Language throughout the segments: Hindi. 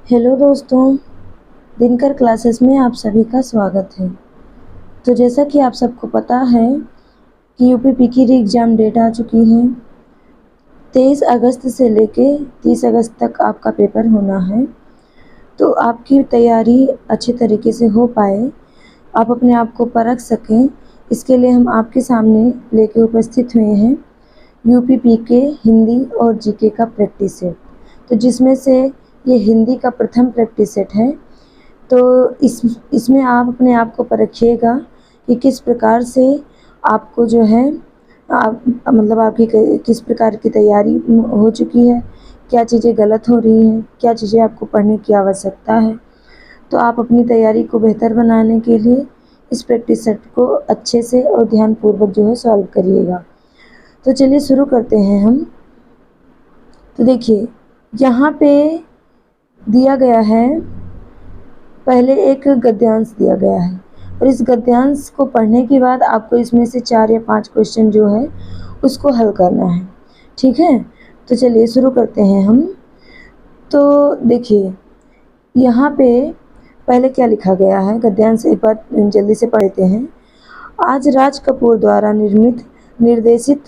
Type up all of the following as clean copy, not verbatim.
हेलो दोस्तों, दिनकर क्लासेस में आप सभी का स्वागत है। तो जैसा कि आप सबको पता है कि यूपी की री एग्ज़ाम डेट आ चुकी है। 23 अगस्त से लेके 30 अगस्त तक आपका पेपर होना है। तो आपकी तैयारी अच्छे तरीके से हो पाए, आप अपने आप को परख सकें, इसके लिए हम आपके सामने लेके उपस्थित हुए हैं यूपी के हिंदी और जीके का प्रैक्टिस सेट। तो जिसमें से ये हिंदी का प्रथम प्रैक्टिस सेट है। तो इसमें आप अपने आप को परखिएगा कि किस प्रकार से आपको जो है आप मतलब आपकी किस प्रकार की तैयारी हो चुकी है, क्या चीज़ें गलत हो रही हैं, क्या चीज़ें आपको पढ़ने की आवश्यकता है। तो आप अपनी तैयारी को बेहतर बनाने के लिए इस प्रैक्टिस सेट को अच्छे से और ध्यानपूर्वक जो है सॉल्व करिएगा। तो चलिए शुरू करते हैं हम। तो देखिए यहाँ पे दिया गया है, पहले एक गद्यांश दिया गया है और इस गद्यांश को पढ़ने के बाद आपको इसमें से 4 या 5 क्वेश्चन जो है उसको हल करना है। ठीक है, तो चलिए शुरू करते हैं हम। तो देखिए यहाँ पे पहले क्या लिखा गया है, गद्यांश एक बार जल्दी से पढ़ते हैं। आज राज कपूर द्वारा निर्देशित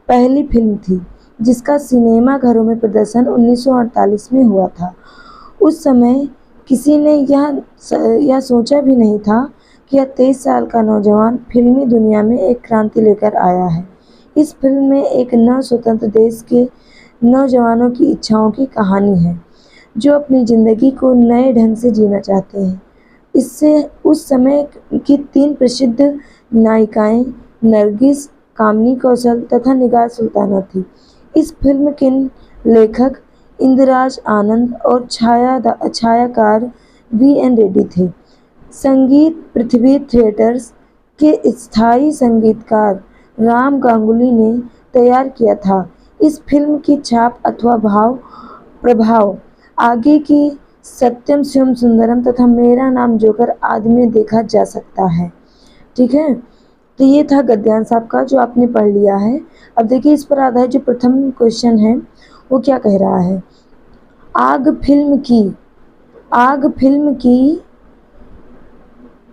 पहली फिल्म थी जिसका सिनेमा घरों में प्रदर्शन 1948 में हुआ था। उस समय किसी ने यह सोचा भी नहीं था कि यह 23 साल का नौजवान फिल्मी दुनिया में एक क्रांति लेकर आया है। इस फिल्म में एक नव स्वतंत्र देश के नौजवानों की इच्छाओं की कहानी है जो अपनी ज़िंदगी को नए ढंग से जीना चाहते हैं। इससे उस समय की 3 प्रसिद्ध नायिकाएं नरगिस, कामिनी कौशल तथा निगार सुल्ताना थी। इस फिल्म के लेखक इंदिराज आनंद और छायाकार वी.एन. रेड्डी थे। संगीत पृथ्वी थिएटर्स के स्थायी संगीतकार राम गांगुली ने तैयार किया था। इस फिल्म की छाप अथवा प्रभाव आगे की सत्यम शिवम सुंदरम तथा मेरा नाम जोकर आदि में देखा जा सकता है। ठीक है, तो ये था गद्यांश आपका जो आपने पढ़ लिया है। अब देखिए इस पर आधारित जो प्रथम क्वेश्चन है वो क्या कह रहा है। आग फिल्म की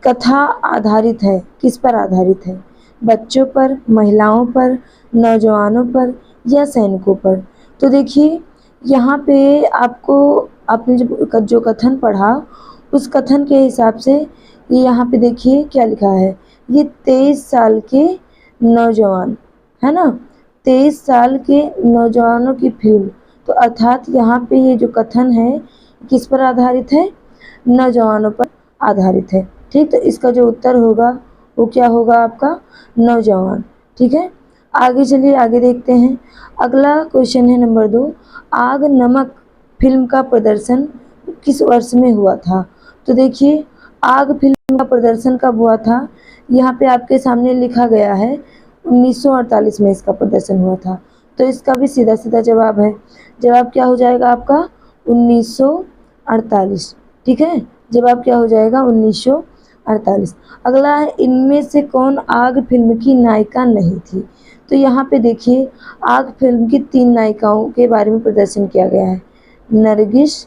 कथा आधारित है, किस पर आधारित है? बच्चों पर, महिलाओं पर, नौजवानों पर या सैनिकों पर? तो देखिए यहाँ पे आपने जो कथन पढ़ा उस कथन के हिसाब से ये यहाँ पे देखिए क्या लिखा है, ये 23 साल के नौजवान है ना, 23 साल के नौजवानों की फिल्म। तो अर्थात यहाँ पे ये जो कथन है किस पर आधारित है? नौजवानों पर आधारित है। ठीक, तो इसका जो उत्तर होगा वो क्या होगा आपका? नौजवान। ठीक है, आगे चलिए आगे देखते हैं। अगला क्वेश्चन है नंबर 2। आग नमक फिल्म का प्रदर्शन किस वर्ष में हुआ था? तो देखिए आग फिल्म का प्रदर्शन कब हुआ था, यहाँ पे आपके सामने लिखा गया है 1948 में इसका प्रदर्शन हुआ था। तो इसका भी सीधा सीधा जवाब है। जवाब क्या हो जाएगा आपका? 1948। ठीक है, जवाब क्या हो जाएगा? 1948। अगला है, इनमें से कौन आग फिल्म की नायिका नहीं थी? तो यहाँ पे देखिए आग फिल्म की 3 नायिकाओं के बारे में प्रदर्शन किया गया है, नरगिस,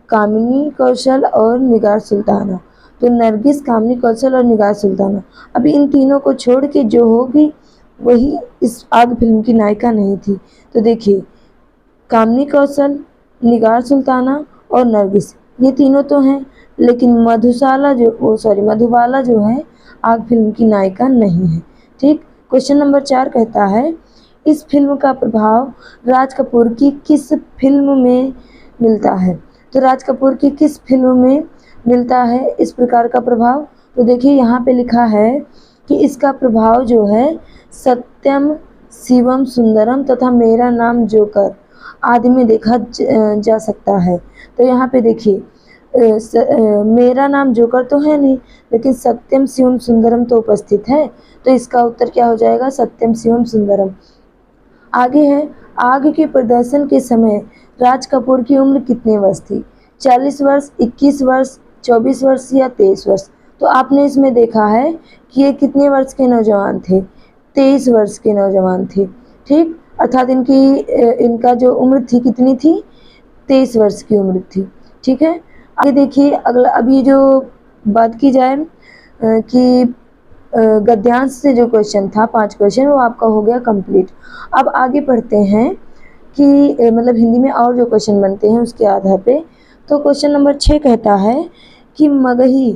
कामिनी कौशल और निगार सुल्ताना। तो नरगिस, कामिनी कौशल और निगार सुल्ताना, अभी इन तीनों को छोड़ के जो होगी वही इस आग फिल्म की नायिका नहीं थी। तो देखिए कामिनी कौशल, निगार सुल्ताना और नरगिस ये तीनों तो हैं, लेकिन मधुबाला जो है आग फिल्म की नायिका नहीं है। ठीक, क्वेश्चन नंबर 4 कहता है, इस फिल्म का प्रभाव राज कपूर की किस फिल्म में मिलता है? तो राज कपूर की किस फिल्म में मिलता है इस प्रकार का प्रभाव? तो देखिए यहाँ पे लिखा है कि इसका प्रभाव जो है सत्यम शिवम सुंदरम तथा मेरा नाम जोकर आदि में देखा जा सकता है। तो यहाँ पे देखिए मेरा नाम जोकर तो है नहीं, लेकिन सत्यम शिवम सुंदरम तो उपस्थित है। तो इसका उत्तर क्या हो जाएगा? सत्यम शिवम सुंदरम। आगे है, आग के प्रदर्शन के समय राज कपूर की उम्र कितने वर्ष थी? 40 वर्ष, 21 वर्ष, 24 वर्ष या 23 वर्ष? तो आपने इसमें देखा है कि ये कितने वर्ष के नौजवान थे? 23 वर्ष के नौजवान थे। ठीक, अर्थात इनका जो उम्र थी कितनी थी? 23 वर्ष की उम्र थी। ठीक है। आगे देखिए अगला, अभी जो बात की जाए कि गद्यांश से जो क्वेश्चन था 5 क्वेश्चन वो आपका हो गया कंप्लीट। अब आगे पढ़ते हैं कि मतलब हिंदी में और जो क्वेश्चन बनते हैं उसके आधार पे। तो क्वेश्चन नंबर 6 कहता है कि मगही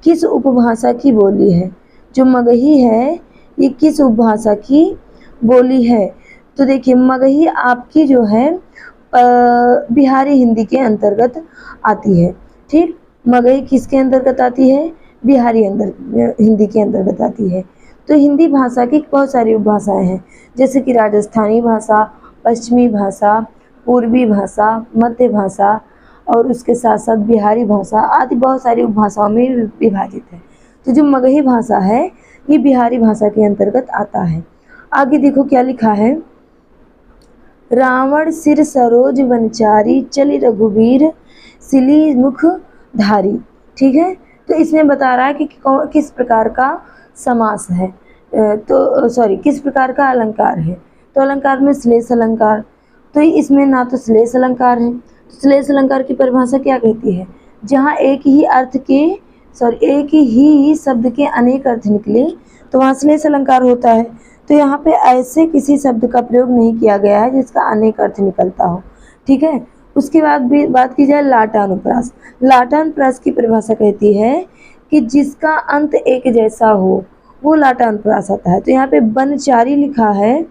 किस उपभाषा की बोली है। जो मगही है ये किस उपभाषा की बोली है। तो देखिए मगही आपकी जो है बिहारी हिंदी के अंतर्गत आती है। ठीक, मगही किसके अंतर्गत आती है, बिहारी हिंदी के अंतर्गत आती है। तो हिंदी भाषा की बहुत सारी उपभाषाएं हैं, जैसे कि राजस्थानी भाषा, पश्चिमी भाषा, पूर्वी भाषा, मध्य भाषा और उसके साथ साथ बिहारी भाषा आदि बहुत सारी उपभाषाओं में विभाजित है। तो जो मगही भाषा है ये बिहारी भाषा के अंतर्गत आता है। आगे देखो क्या लिखा है, रावण सिर सरोज वनचारी चली रघुवीर सिली मुख धारी। ठीक है, तो इसमें बता रहा है कि किस प्रकार का समास है, तो सॉरी किस प्रकार का अलंकार है। तो अलंकार में श्लेष अलंकार, तो इसमें ना तो श्लेष अलंकार है। तो श्लेष अलंकार की परिभाषा क्या कहती है, जहाँ एक ही अर्थ के एक ही शब्द के अनेक अर्थ निकले तो वहाँ श्लेष अलंकार होता है। तो यहाँ पे ऐसे किसी शब्द का प्रयोग नहीं किया गया है जिसका अनेक अर्थ निकलता हो। ठीक है, उसके बाद भी बात की जाए लाटानुप्रास। लाटानुप्रास की परिभाषा कहती है कि जिसका अंत एक जैसा हो वो लाटानुप्रास आता है। तो यहाँ पे बनचारी लिखा है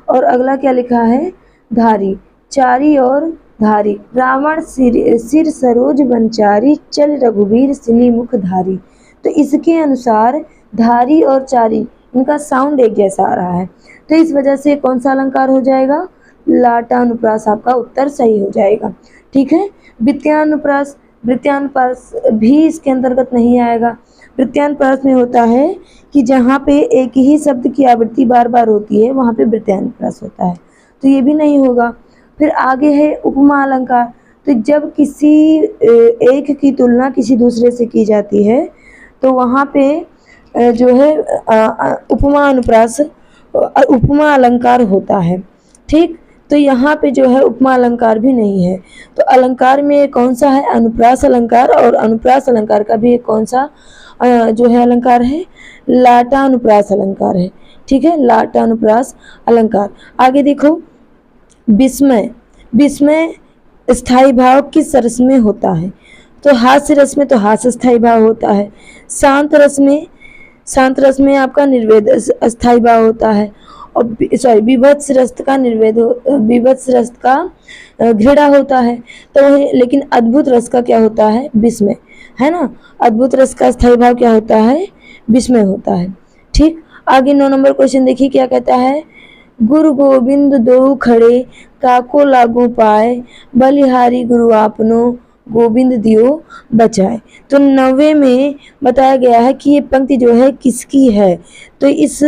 और अगला क्या लिखा है, धारी, चारी और धारी। रावण सिर सरोज बनचारी चल रघुवीर सिली मुख धारी। तो इसके अनुसार धारी और चारी इनका साउंड एक जैसा आ रहा है, तो इस वजह से कौन सा अलंकार हो जाएगा, लाटानुप्रास आपका उत्तर सही हो जाएगा। ठीक है, वृत्यानुप्रास, वृत्यानुप्रास भी इसके अंतर्गत नहीं आएगा। वृत्यानुप्रास में होता है कि जहाँ पे एक ही शब्द की आवृत्ति बार बार होती है वहाँ पे वृत्यानुप्रास होता है, तो ये भी नहीं होगा। फिर आगे है उपमा अलंकार। तो जब किसी एक की तुलना किसी दूसरे से की जाती है तो वहाँ पे जो है उपमा अनुप्रास उपमा अलंकार होता है। ठीक, तो यहाँ पे जो है उपमा अलंकार भी नहीं है। तो अलंकार में कौन सा है, अनुप्रास अलंकार, और अनुप्रास अलंकार का भी कौन सा जो है अलंकार है, लाटानुप्रास अलंकार है। ठीक है, लाटानुप्रास अलंकार। आगे देखो, विस्मय, विस्मय स्थायी भाव किस रस में होता है। तो हास्य रस में तो हास्य स्थायी भाव होता है। शांत रस में आपका निर्वेद स्थायी भाव होता है। और सॉरी विभत्स रस का विभत्स रस का घृणा होता है। तो लेकिन अद्भुत रस का क्या होता है, विस्मय, है ना। अद्भुत रस का स्थायी भाव क्या होता है, विस्मय होता है। ठीक, आगे 9 नंबर क्वेश्चन देखिए क्या कहता है, गुरु गोविंद दो खड़े काको लागू पाए बलिहारी गुरु आपनो गोविंद दियो बचाए। तो 90 में बताया गया है कि ये पंक्ति जो है किसकी है। तो इस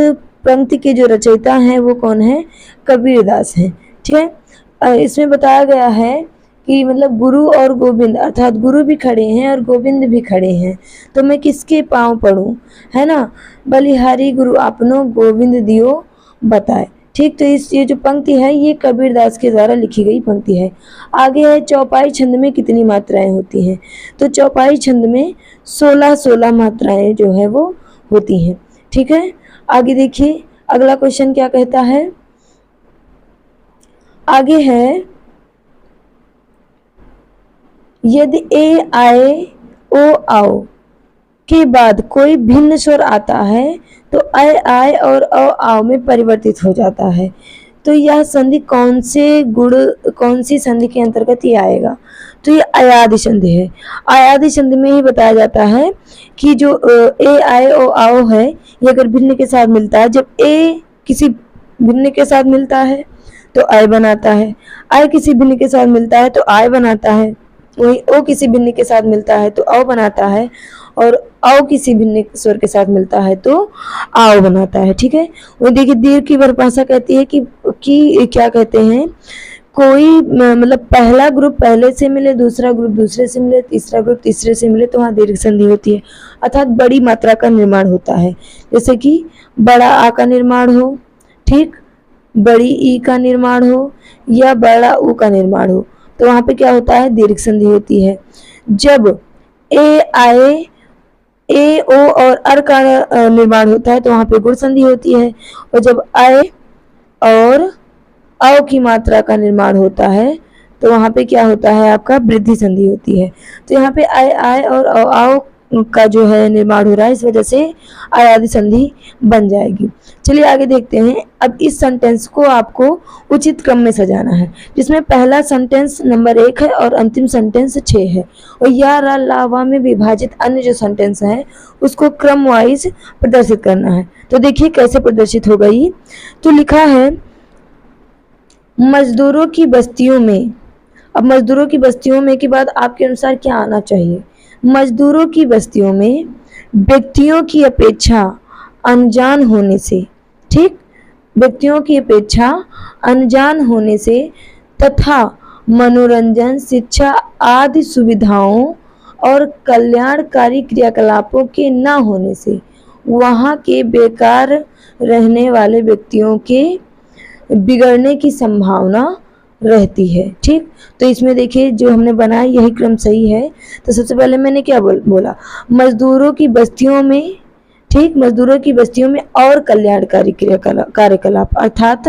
पंक्ति के जो रचयिता हैं वो कौन है, कबीरदास हैं। ठीक है, इसमें बताया गया है कि मतलब गुरु और गोविंद अर्थात गुरु भी खड़े हैं और गोविंद भी खड़े हैं, तो मैं किसके पाँव पढ़ूं, है ना। बलिहारी गुरु आपनो गोविंद दियो बताए। ठीक, तो ये जो पंक्ति है ये कबीरदास के द्वारा लिखी गई पंक्ति है। आगे है चौपाई छंद में कितनी मात्राएं होती हैं। तो चौपाई छंद में 16 मात्राएं जो है वो होती हैं। ठीक है, आगे देखिए अगला क्वेश्चन क्या कहता है, आगे है यदि ए आए ओ आओ के बाद कोई भिन्न स्वर आता है तो अय आय और अ आओ में परिवर्तित हो जाता है। तो यह संधि कौन सी संधि के अंतर्गत ये आएगा। तो ये अयादि संधि है। अयादि संधि में ही बताया जाता है कि जो ए आय ओ आओ है ये अगर भिन्न के साथ मिलता है, जब ए किसी भिन्न के साथ मिलता है तो आय बनाता है, आय किसी भिन्न के साथ मिलता है तो आय बनाता है, वही ओ किसी भिन्न के साथ मिलता है तो औ बनाता है, और औ किसी भिन्न स्वर के साथ मिलता है तो आओ बनाता है। ठीक है, वो देखिए दीर्घ की परिभाषा कहती है कि क्या कहते हैं, कोई मतलब पहला ग्रुप पहले से मिले, दूसरा ग्रुप दूसरे से मिले, तीसरा ग्रुप तीसरे से मिले तो वहाँ दीर्घ संधि होती है, अर्थात बड़ी मात्रा का निर्माण होता है। जैसे कि बड़ा आ का निर्माण हो, ठीक, बड़ी ई का निर्माण हो या बड़ा ऊ का निर्माण हो, तो वहाँ पे क्या होता है, दीर्घ संधि होती है। जब ए आए, ए ओ और अर का निर्माण होता है तो वहाँ पे गुण संधि होती है, और जब आए और औ की मात्रा का निर्माण होता है तो वहाँ पे क्या होता है, आपका वृद्धि संधि होती है। तो यहाँ पे आए आए और आओ का जो है निर्माण हो रहा है, इस वजह से आय आदि संधि बन जाएगी। चलिए आगे देखते हैं। अब इस सेंटेंस को आपको उचित क्रम में सजाना है, जिसमें पहला सेंटेंस नंबर 1 है और अंतिम सेंटेंस 6 है, और या रा ला वा में विभाजित अन्य जो सेंटेंस है उसको क्रम वाइज प्रदर्शित करना है। तो देखिए कैसे प्रदर्शित होगा ये। तो लिखा है मजदूरों की बस्तियों में। अब मजदूरों की बस्तियों में के बाद आपके अनुसार क्या आना चाहिए, मजदूरों की बस्तियों में व्यक्तियों की अपेक्षा अनजान होने से, ठीक, व्यक्तियों की अपेक्षा अनजान होने से तथा मनोरंजन, शिक्षा आदि सुविधाओं और कल्याणकारी क्रियाकलापों के न होने से वहाँ के बेकार रहने वाले व्यक्तियों के बिगड़ने की संभावना रहती है। ठीक, तो इसमें देखिए जो हमने बनाया यही क्रम सही है। तो सबसे पहले मैंने क्या बोला, मजदूरों की बस्तियों में, ठीक, मजदूरों की बस्तियों में और कल्याणकारी कार्यकलाप अर्थात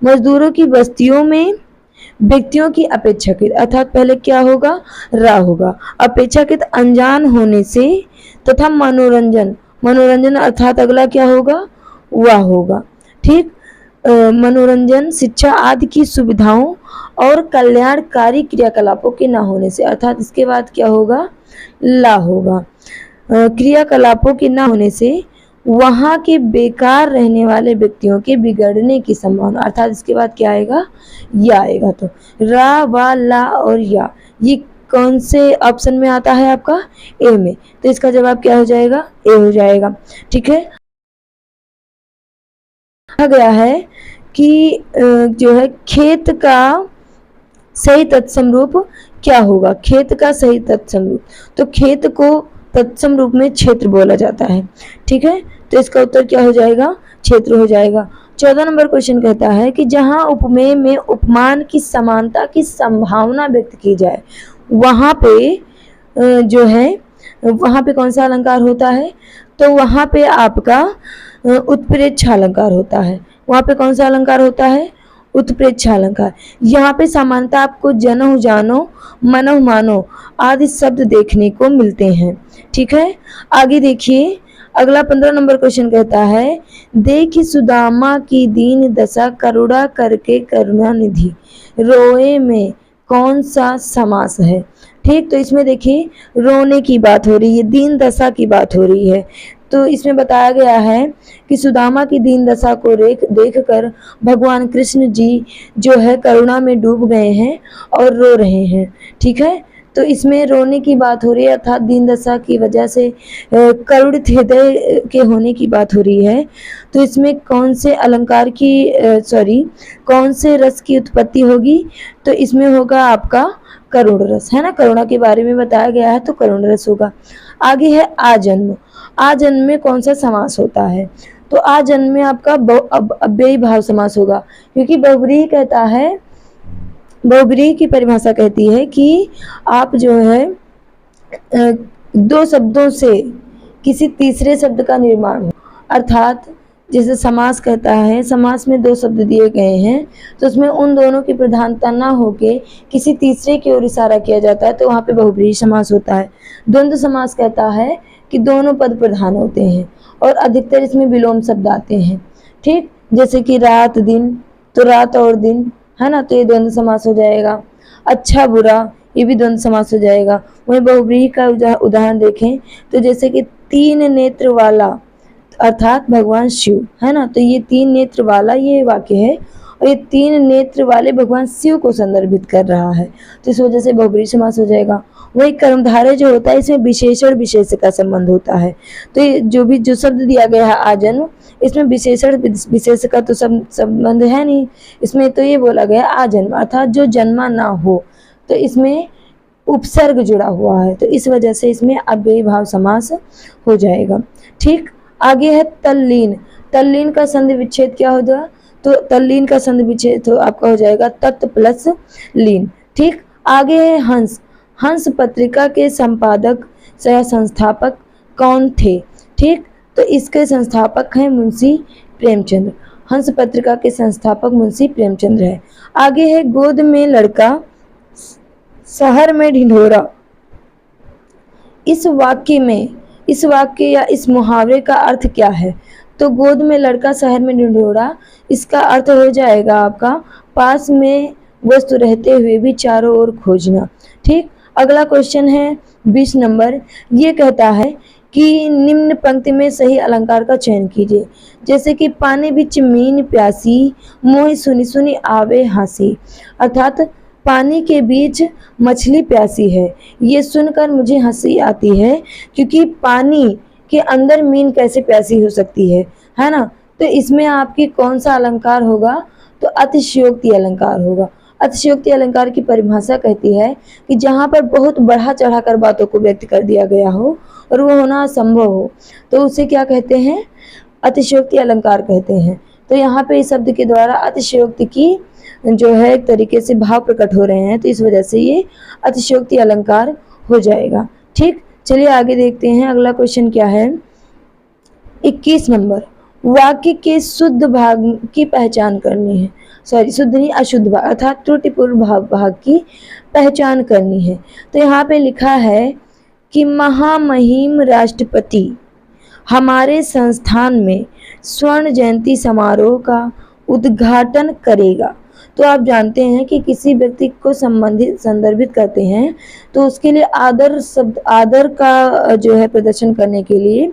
मजदूरों की बस्तियों में व्यक्तियों की अपेक्षाकृत, अर्थात पहले क्या होगा, रा होगा, अपेक्षाकृत अनजान होने से तथा मनोरंजन, मनोरंजन अर्थात अगला क्या होगा, वह होगा। ठीक, मनोरंजन, शिक्षा आदि की सुविधाओं और कल्याणकारी क्रियाकलापों के न होने से, अर्थात इसके बाद क्या होगा, ला होगा, क्रियाकलापों के न होने से वहाँ के बेकार रहने वाले व्यक्तियों के बिगड़ने की संभावना, अर्थात इसके बाद क्या आएगा, या आएगा। तो रा वा ला और या ये कौन से ऑप्शन में आता है, आपका ए में, तो इसका जवाब क्या हो जाएगा, ए हो जाएगा। ठीक है, कहा गया है कि जो है खेत का सही तत्सम रूप क्या होगा, खेत का सही तत्सम रूप, तो खेत को तत्सम रूप में क्षेत्र बोला जाता है। ठीक है, तो इसका उत्तर क्या हो जाएगा, क्षेत्र हो जाएगा। 14 नंबर क्वेश्चन कहता है कि जहां उपमेय में उपमान की समानता की संभावना व्यक्त की जाए वहां पे जो है वहां पे कौन सा अलंकार होता है, तो वहां पे आपका उत्प्रेक्ष अलंकार होता है। वहां पे कौन सा अलंकार होता है, उत्प्रेक्ष अलंकार। यहाँ पे समानता आपको जनहु जानो, मनहु मानो आदि शब्द देखने को मिलते हैं। ठीक है, आगे देखिए अगला 15 नंबर क्वेश्चन कहता है देखी सुदामा की दीन दशा करुणा करके करुणा निधि, रोए में कौन सा समास है। ठीक, तो इसमें देखिए रोने की बात हो रही है, दीन दशा की बात हो रही है। तो इसमें बताया गया है कि सुदामा की दीन दशा को देखकर भगवान कृष्ण जी जो है करुणा में डूब गए हैं और रो रहे हैं। ठीक है, तो इसमें रोने की बात हो रही है, अर्थात दीन दशा की वजह से करुणित हृदय के होने की बात हो रही है। तो इसमें कौन से अलंकार की कौन से रस की उत्पत्ति होगी, तो इसमें होगा आपका करुण रस, है ना, करुणा के बारे में बताया गया है तो करुण रस होगा। आगे है आजन्म। आजन्म में कौन सा समास होता है, तो आजन्म में आपका अव्ययी भाव समास होगा, क्योंकि बहुब्रीहि कहता है, बहुब्रीहि की परिभाषा कहती है कि आप जो है दो शब्दों से किसी तीसरे शब्द का निर्माण हो, अर्थात जैसे समास कहता है, समास में दो शब्द दिए गए हैं तो उसमें उन दोनों की प्रधानता ना होके किसी तीसरे की ओर इशारा किया जाता है तो वहाँ पे बहुब्रीहि समास होता है। द्वंद्व समास कहता है कि दोनों पद प्रधान होते हैं और अधिकतर इसमें विलोम शब्द आते हैं। ठीक, जैसे कि रात दिन, तो रात और दिन, है ना, तो ये द्वंद्व समास हो जाएगा। अच्छा बुरा, ये भी द्वंद्व समास हो जाएगा। वहीं बहुब्रीहि का उदाहरण देखें तो जैसे कि तीन नेत्र वाला अर्थात भगवान शिव, है ना, तो ये तीन नेत्र वाला ये वाक्य है और ये तीन नेत्र वाले भगवान शिव को संदर्भित कर रहा है, तो इस वजह से बहुब्रीहि समास हो जाएगा। वही कर्मधारय जो होता है इसमें विशेषण विशेष का संबंध होता है, तो ये जो शब्द दिया गया है आजन्म, इसमें विशेषण विशेष का तो संबंध है नहीं, इसमें तो ये बोला गया आजन्म अर्थात जो जन्मा ना हो, तो इसमें उपसर्ग जुड़ा हुआ है, तो इस वजह से इसमें अव्ययी भाव समास हो जाएगा। ठीक, आगे है तल्लीन। तल्लीन का संधि विच्छेद क्या होगा, तो तल्लीन का संधि विच्छेद तो आपका हो जाएगा तत् प्लस लीन। ठीक, आगे है हंस। हंस पत्रिका के संपादक या संस्थापक कौन थे? ठीक, तो इसके संस्थापक हैं मुंशी प्रेमचंद। हंस पत्रिका के संस्थापक मुंशी प्रेमचंद है। आगे है गोद में लड़का शहर में ढिंढोरा। इस वाक्य या इस मुहावरे का अर्थ क्या है? तो गोद में लड़का शहर में ढिंढोरा, इसका अर्थ हो जाएगा आपका पास में वस्तु रहते हुए भी चारों ओर खोजना। ठीक, अगला क्वेश्चन है 20 नंबर। ये कहता है कि निम्न पंक्ति में सही अलंकार का चयन कीजिए। जैसे कि पानी बिच मीन प्यासी, मोहि सुनी सुनी आवे हंसी। अर्थात पानी के बीच मछली प्यासी है, ये सुनकर मुझे हंसी आती है, क्योंकि पानी के अंदर मीन कैसे प्यासी हो सकती है ना। तो इसमें आपकी कौन सा अलंकार होगा? तो अतिशयोक्ति अलंकार होगा। अतिशयोक्ति अलंकार की परिभाषा कहती है कि जहाँ पर बहुत बढ़ा चढ़ा कर बातों को व्यक्त कर दिया गया हो और वो होना असंभव हो, तो उसे क्या कहते हैं? अतिशयोक्ति अलंकार कहते हैं। तो यहाँ पे इस शब्द के द्वारा अतिशयोक्ति की जो है एक तरीके से भाव प्रकट हो रहे हैं, तो इस वजह से ये अतिशयोक्ति अलंकार हो जाएगा। ठीक, चलिए आगे देखते हैं। अगला क्वेश्चन क्या है? 21 नंबर। वाक्य के शुद्ध भाग की पहचान करनी है। शुद्ध नहीं, अशुद्ध भाग अर्थात त्रुटिपूर्ण भाग की पहचान करनी है। तो यहाँ पे लिखा है कि महामहिम राष्ट्रपति हमारे संस्थान में स्वर्ण जयंती समारोह का उद्घाटन करेगा। तो आप जानते हैं कि किसी व्यक्ति को संदर्भित करते हैं तो उसके लिए आदर का जो है प्रदर्शन करने के लिए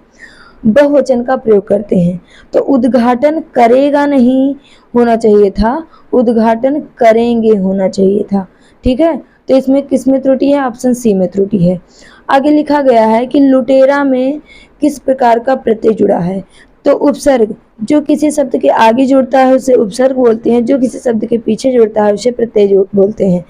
बहुवचन का प्रयोग करते हैं। तो उद्घाटन करेगा नहीं होना चाहिए था, उद्घाटन करेंगे होना चाहिए था। ठीक है, तो इसमें किसमें त्रुटि है? ऑप्शन सी में त्रुटि है। आगे लिखा गया है कि लुटेरा में किस प्रकार का प्रत्यय जुड़ा है? तो उपसर्ग, जो किसी शब्द के आगे जुड़ता है उसे उपसर्ग बोलते हैं, जो किसी शब्द के पीछे जुड़ता है उसे प्रत्यय बोलते हैं।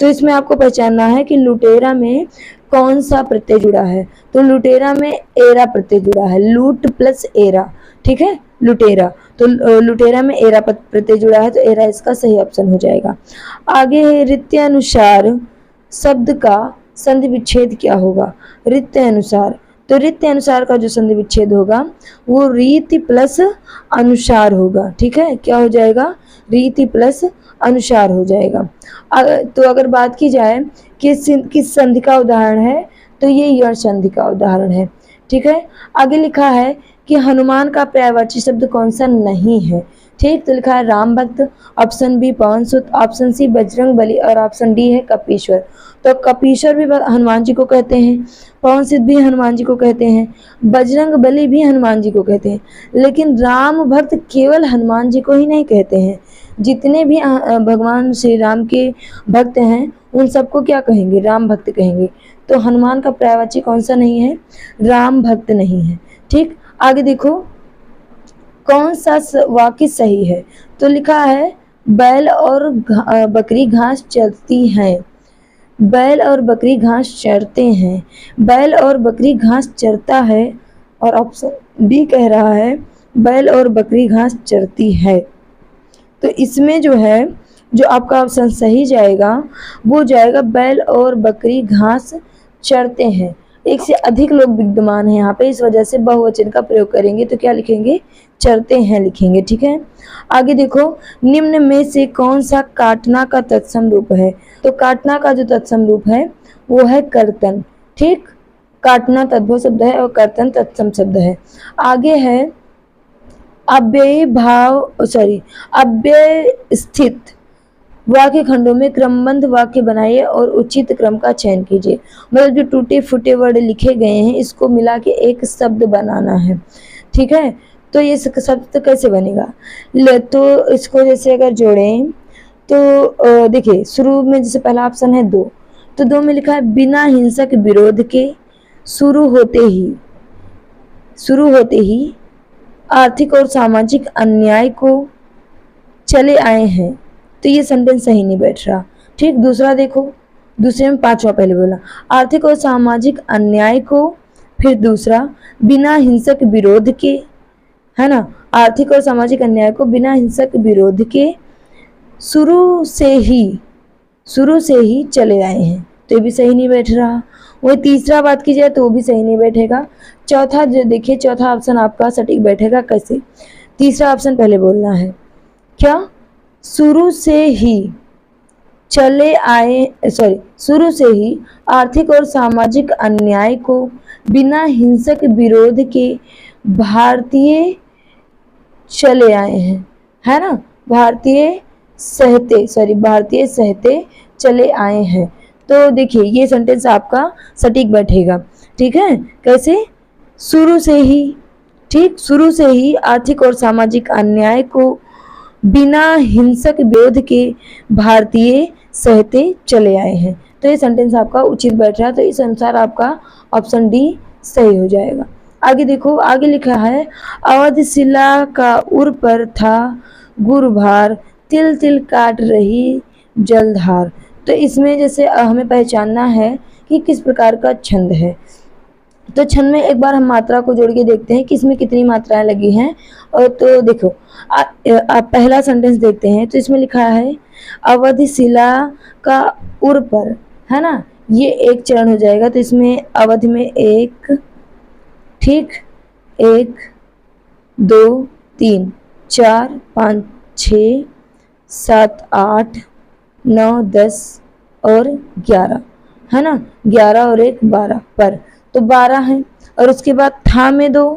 तो इसमें आपको पहचानना है कि लुटेरा में कौन सा प्रत्यय जुड़ा है। तो लुटेरा में एरा प्रत्यय जुड़ा है, लूट प्लस एरा। ठीक है, लुटेरा, तो लुटेरा में एरा प्रत्यय जुड़ा है, तो एरा इसका सही ऑप्शन हो जाएगा। आगे है रीत्यनुसार शब्द का संधि विच्छेद क्या होगा? रीत्यनुसार, तो रीति अनुसार का जो संधि विच्छेद होगा वो रीति प्लस अनुसार होगा। ठीक है, क्या हो जाएगा? रीति प्लस अनुसार हो जाएगा। तो अगर बात की जाए किस संधि का उदाहरण है, तो ये यण संधि का उदाहरण है। ठीक है, आगे लिखा है कि हनुमान का पर्यायवाची शब्द कौन सा नहीं है? ठीक, तो लिखा है राम भक्त, ऑप्शन बी पवन सुत, ऑप्शन सी बजरंग बली और ऑप्शन डी है कपीश्वर। तो कपीश्वर भी हनुमान जी को कहते हैं, पवन सुत भी हनुमान जी को कहते हैं, बजरंग बली भी हनुमान जी को कहते हैं, लेकिन राम भक्त केवल हनुमान जी को ही नहीं कहते हैं। जितने भी भगवान श्री राम के भक्त हैं उन सबको क्या कहेंगे? राम भक्त कहेंगे। तो हनुमान का पर्यायवाची कौन सा नहीं है? राम भक्त नहीं है। ठीक, आगे देखो कौन सा वाक्य सही है? तो लिखा है बैल और बकरी घास चरती हैं। बैल और बकरी घास चरते हैं, बैल और बकरी घास चरता है, और ऑप्शन बी कह रहा है बैल और बकरी घास चरती है। तो इसमें जो है जो आपका ऑप्शन सही जाएगा वो जाएगा बैल और बकरी घास चरते हैं। एक से अधिक लोग विद्यमान हैं यहाँ पे, इस वजह से बहुवचन का प्रयोग करेंगे, तो क्या लिखेंगे? चरते हैं लिखेंगे। ठीक है, आगे देखो निम्न में से कौन सा काटना का तत्सम रूप है? तो काटना का जो तत्सम रूप है वो है कर्तन। ठीक, काटना तद्भव शब्द है और कर्तन तत्सम शब्द है। आगे है अव्यय स्थित वाक्य खंडों में क्रमबद्ध वाक्य बनाइए और उचित क्रम का चयन कीजिए। मतलब जो टूटे फूटे वर्ड लिखे गए हैं इसको मिला के एक शब्द बनाना है। ठीक है, तो ये शब्द कैसे बनेगा? तो इसको जैसे अगर जोड़ें तो देखिए शुरू में जैसे पहला ऑप्शन है 2, तो 2 में लिखा है बिना हिंसक विरोध के शुरू होते ही आर्थिक और सामाजिक अन्याय को चले आए हैं। तो ये सेंटेंस सही नहीं बैठ रहा। ठीक, दूसरा देखो, दूसरे में 5वां पहले बोला आर्थिक और सामाजिक अन्याय को, फिर दूसरा बिना हिंसक विरोध के, है ना। आर्थिक और सामाजिक अन्याय को बिना हिंसक विरोध के शुरू से ही चले आए हैं, तो ये भी सही नहीं बैठ रहा। वही तीसरा बात की जाए तो वो भी सही नहीं बैठेगा। चौथा जो देखिए, चौथा ऑप्शन आपका सटीक बैठेगा कैसे? तीसरा ऑप्शन पहले बोलना है, क्या शुरू से ही चले आए, सॉरी, शुरू से ही आर्थिक और सामाजिक अन्याय को बिना हिंसक विरोध के भारतीय चले आए हैं, है ना। भारतीय सहते चले आए हैं। तो देखिए ये सेंटेंस आपका सटीक बैठेगा, ठीक है। कैसे? शुरू से ही, ठीक, शुरू से ही आर्थिक और सामाजिक अन्याय को बिना हिंसक विरोध के भारतीय सहते चले आए हैं। तो ये सेंटेंस आपका उचित बैठ रहा है, तो इस अनुसार आपका ऑप्शन डी सही हो जाएगा। आगे देखो, आगे लिखा है, अवधशिला का उर पर था गुरुभार, तिल तिल काट रही जलधार। तो इसमें जैसे हमें पहचानना है कि किस प्रकार का छंद है। तो छंद में एक बार हम मात्रा को जोड़ के देखते हैं कि इसमें कितनी मात्राएं लगी हैं। और तो देखो आप पहला सेंटेंस देखते हैं, तो इसमें लिखा है अवधशिला का उर पर, है ना, ये एक चरण हो जाएगा। तो इसमें अवध में एक, ठीक, 1 2 3 4 5 6 7 8 9 10 और 11, है ना। 11 और 1 12 पर, तो 12 है। और उसके बाद था में 2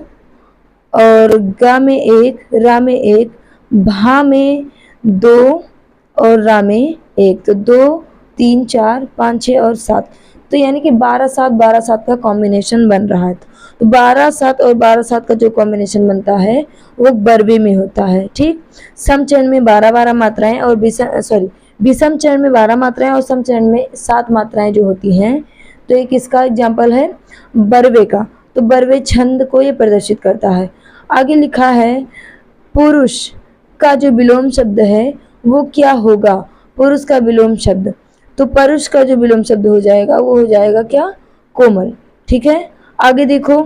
और गा में 1, रा में 1, भा में 2 और रा में 1, तो 2 3 4 5 6 और 7। तो यानी कि 12 7 का कॉम्बिनेशन बन रहा है। तो 12 7 और 12 7 का जो कॉम्बिनेशन बनता है वो बरबे में होता है, ठीक। सम चरण में 12 मात्राएं और विषम चरण में 12 मात्राएं और सम चरण में 7 मात्राएं जो होती हैं। तो एक इसका एग्जाम्पल है बरबे का, तो बरबे छंद को ये प्रदर्शित करता है। आगे लिखा है, पुरुष का जो विलोम शब्द है वो क्या होगा? पुरुष का विलोम शब्द, तो परुष का जो विलोम शब्द हो जाएगा वो हो जाएगा क्या? कोमल, ठीक है। आगे देखो,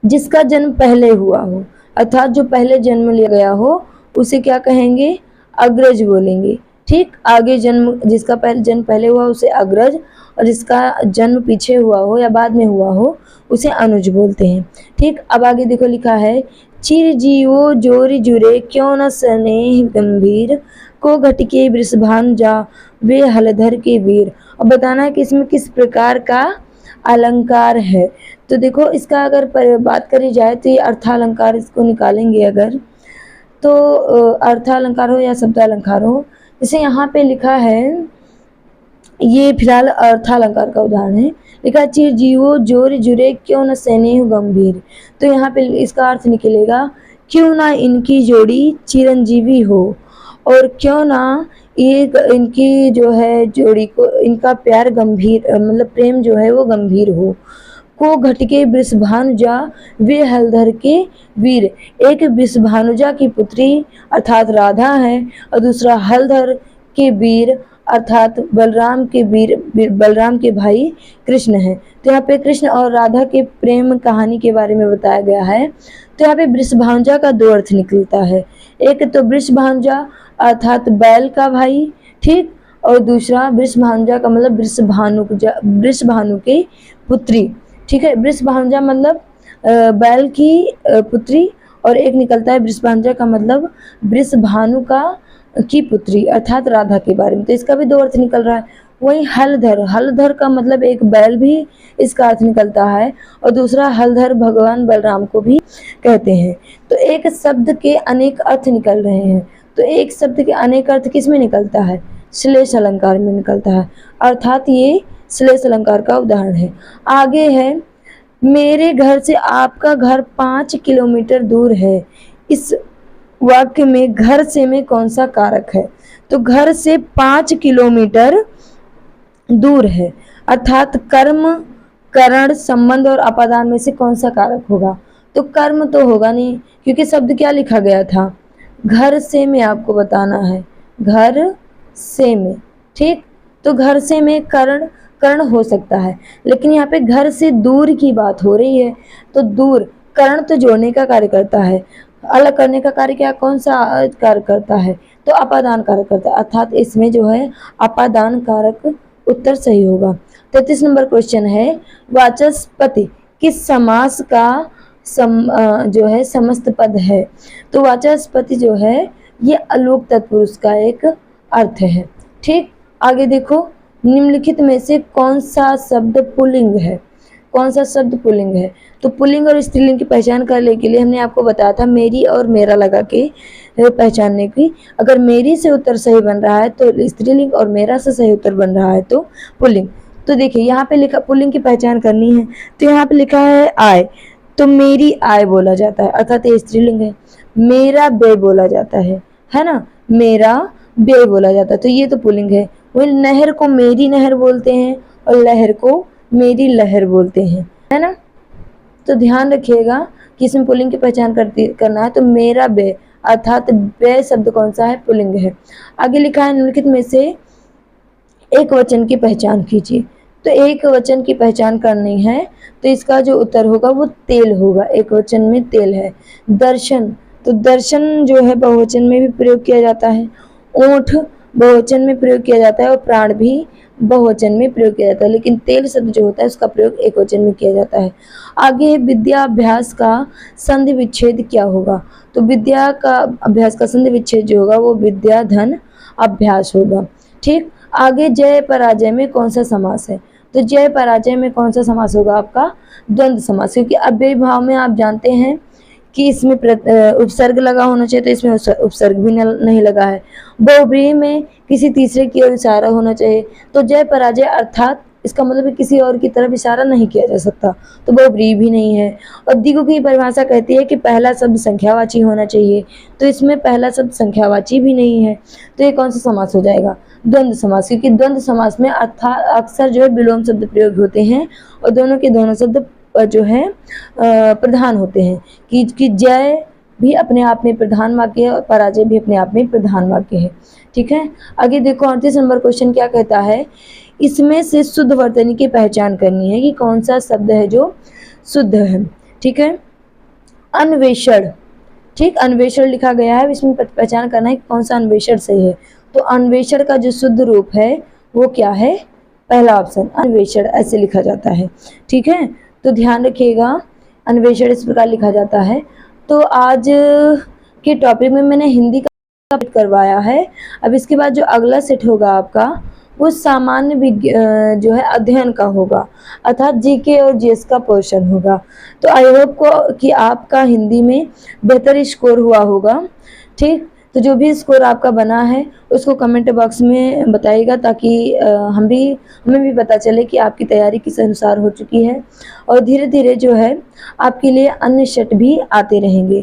जिसका जन्म पहले हुआ हो, अर्थात जो पहले जन्म लिया गया हो उसे क्या कहेंगे? अग्रज बोलेंगे, ठीक। आगे जन्म, जिसका जन्म पहले हुआ उसे अग्रज, और जिसका जन्म पीछे हुआ हो या बाद में हुआ हो उसे अनुज बोलते हैं, ठीक। अब आगे देखो लिखा है, चिर जीवो जोरी जुरे क्यों न स्नेह गंभीर, को घटके वृषभान जा वे हलधर के वीर। अब बताना है कि इसमें किस प्रकार का अलंकार है। तो देखो इसका अगर बात करी जाए तो ये अर्थालंकार, इसको निकालेंगे अगर, तो अर्थालंकार हो या शब्दालंकार हो। जैसे यहाँ पे लिखा है, ये फिलहाल अर्थालंकार का उदाहरण है, लिखा चिर जीवो जोर जुरे क्यों न स्नेह गंभीर। तो यहाँ पे इसका अर्थ निकलेगा, क्यों ना इनकी जोड़ी चिरंजीवी हो, और क्यों ना ये इनकी जो है जोड़ी को, इनका प्यार गंभीर, मतलब प्रेम जो है वो गंभीर हो। को घटके वृषभानुजा वे हलधर के वीर, एक वृषभानुजा की पुत्री अर्थात राधा है, और दूसरा हलधर के वीर अर्थात बलराम के भाई कृष्ण है। तो यहाँ पे कृष्ण और राधा के प्रेम कहानी के बारे में बताया गया है। तो यहाँ पे वृषभानुजा का 2 अर्थ निकलता है, एक तो वृषभानुजा अर्थात बैल का भाई, ठीक, और दूसरा वृषभानुजा का मतलब वृषभानु की पुत्री, ठीक है। वृषभानुजा मतलब बैल की पुत्री, और एक निकलता है वृषभानुजा का मतलब वृषभानु की पुत्री अर्थात राधा के बारे में। तो इसका भी 2 अर्थ निकल रहा है। वही हलधर का मतलब एक बैल भी इसका अर्थ निकलता है, और दूसरा हलधर भगवान बलराम को भी कहते हैं। तो एक शब्द के अनेक अर्थ निकल रहे हैं। तो एक शब्द के अनेक अर्थ किस में निकलता है? श्लेष अलंकार में निकलता है, अर्थात ये श्लेष अलंकार का उदाहरण है। आगे है, मेरे घर से आपका घर 5 किलोमीटर दूर है। इस वाक्य में घर से में कौन सा कारक है? तो घर से 5 किलोमीटर दूर है, अर्थात कर्म, करण, संबंध और अपादान में से कौन सा कारक होगा? तो कर्म तो होगा नहीं, क्योंकि शब्द क्या लिखा गया था? घर से में आपको बताना है, घर से में, ठीक। तो घर से में कर्ण हो सकता है, लेकिन यहाँ पे घर से दूर की बात हो रही है, तो दूर करण तो जोड़ने का कार्य करता है, अलग करने का कार्य क्या कौन सा कार्य करता है, तो अपादान कारक करता है, अर्थात इसमें जो है अपादान कारक उत्तर सही होगा। 33 नंबर क्वेश्चन है, वाचस्पति किस समास का जो है समस्त पद है। तो वाचस्पति जो है ये अलोक तत्पुरुष का एक अर्थ है। ठीक, आगे देखो, निम्नलिखित में से कौन सा शब्द पुल्लिंग है, कौन सा शब्द पुल्लिंग है। तो पुल्लिंग और स्त्रीलिंग की पहचान करने के लिए हमने आपको बताया था मेरी और मेरा लगा के पहचानने की। अगर मेरी से उत्तर सही बन रहा है तो स्त्रीलिंग और मेरा से सही उत्तर बन रहा है तो पुल्लिंग। तो देखिए यहाँ पे लिखा, पुल्लिंग की पहचान करनी है तो यहाँ पे लिखा है आय, तो मेरी आय बोला जाता है, अर्थात ये स्त्रीलिंग है। मेरा बे बोला जाता है ना, मेरा बे बोला जाता है, तो ये तो पुल्लिंग है। वही नहर को मेरी नहर बोलते हैं और लहर को मेरी लहर बोलते हैं, है ना। तो ध्यान रखिएगा कि इसमें पुल्लिंग की पहचान करना है तो मेरा बे, अर्थात बे शब्द कौन सा है, पुल्लिंग है। आगे लिखा है निम्नलिखित में से एक वचन की पहचान कीजिए। तो एक वचन की पहचान करनी है तो इसका जो उत्तर होगा वो तेल होगा, एक वचन में तेल है। दर्शन, तो दर्शन जो है बहुवचन में भी प्रयोग किया जाता है, ऊंट बहुवचन में प्रयोग किया जाता है और प्राण भी बहुवचन में प्रयोग किया जाता है, लेकिन तेल शब्द जो होता है उसका प्रयोग एक वचन में किया जाता है। आगे विद्याभ्यास का संधि विच्छेद क्या होगा। तो विद्या का अभ्यास का संधि विच्छेद जो होगा वो विद्या धन अभ्यास होगा। ठीक, आगे जय पराजय में कौन सा समास है। तो जय पराजय में कौन सा समास होगा आपका, द्वंद्व समास, क्योंकि अव्ययी भाव में आप जानते हैं कि इसमें उपसर्ग लगा होना चाहिए, तो इसमें उपसर्ग भी नहीं लगा है। बहुव्रीहि में किसी तीसरे की ओर इशारा होना चाहिए, तो जय पराजय अर्थात इसका मतलब किसी और की तरफ इशारा नहीं किया जा सकता, तो बहुव्रीहि भी नहीं है। और द्विगु की परिभाषा कहती है कि पहला शब्द संख्यावाची होना चाहिए, तो इसमें पहला शब्द संख्यावाची भी नहीं है, तो ये कौन सा समास हो जाएगा, द्वंद्व समास, क्योंकि द्वंद्व समास में अक्सर जो है विलोम शब्द प्रयोग होते हैं और दोनों के दोनों शब्द जो है प्रधान होते हैं, कि जय भी अपने आप में प्रधान वाक्य है और पराजय भी अपने आप में प्रधान वाक्य है। ठीक है, आगे देखो 38 नंबर क्वेश्चन क्या कहता है, इसमें से शुद्ध वर्तनी की पहचान करनी है कि कौन सा शब्द है जो शुद्ध है। ठीक है, अन्वेषण, ठीक, अन्वेषण लिखा गया है, इसमें पहचान करना है कि कौन सा अन्वेषण सही है। तो अन्वेषण का जो शुद्ध रूप है वो क्या है, पहला ऑप्शन अन्वेषण ऐसे लिखा जाता है। ठीक है, तो ध्यान रखिएगा अन्वेषण इस प्रकार लिखा जाता है। तो आज के टॉपिक में मैंने हिंदी का करवाया है। अब इसके बाद जो अगला सेट होगा आपका वो सामान्य जो है अध्ययन का होगा, अर्थात जीके और जीएस का पोर्शन होगा। तो आई होप को कि आपका हिंदी में बेहतर स्कोर हुआ होगा। ठीक, तो जो भी स्कोर आपका बना है उसको कमेंट बॉक्स में बताइएगा, ताकि हमें भी पता चले कि आपकी तैयारी किस अनुसार हो चुकी है, और धीरे धीरे जो है आपके लिए अन्य सेट भी आते रहेंगे।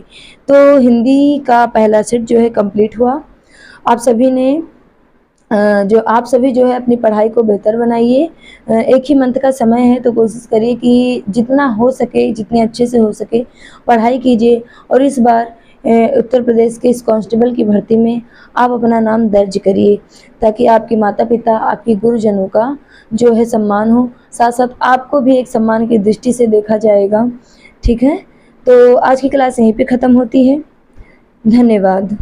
तो हिंदी का पहला सेट जो है कंप्लीट हुआ। आप सभी जो है अपनी पढ़ाई को बेहतर बनाइए। एक ही मंथ का समय है तो कोशिश करिए कि जितना हो सके, जितने अच्छे से हो सके पढ़ाई कीजिए, और इस बार उत्तर प्रदेश के इस कांस्टेबल की भर्ती में आप अपना नाम दर्ज करिए, ताकि आपके माता पिता, आपके गुरुजनों का जो है सम्मान हो, साथ साथ आपको भी एक सम्मान की दृष्टि से देखा जाएगा। ठीक है, तो आज की क्लास यहीं पे ख़त्म होती है। धन्यवाद।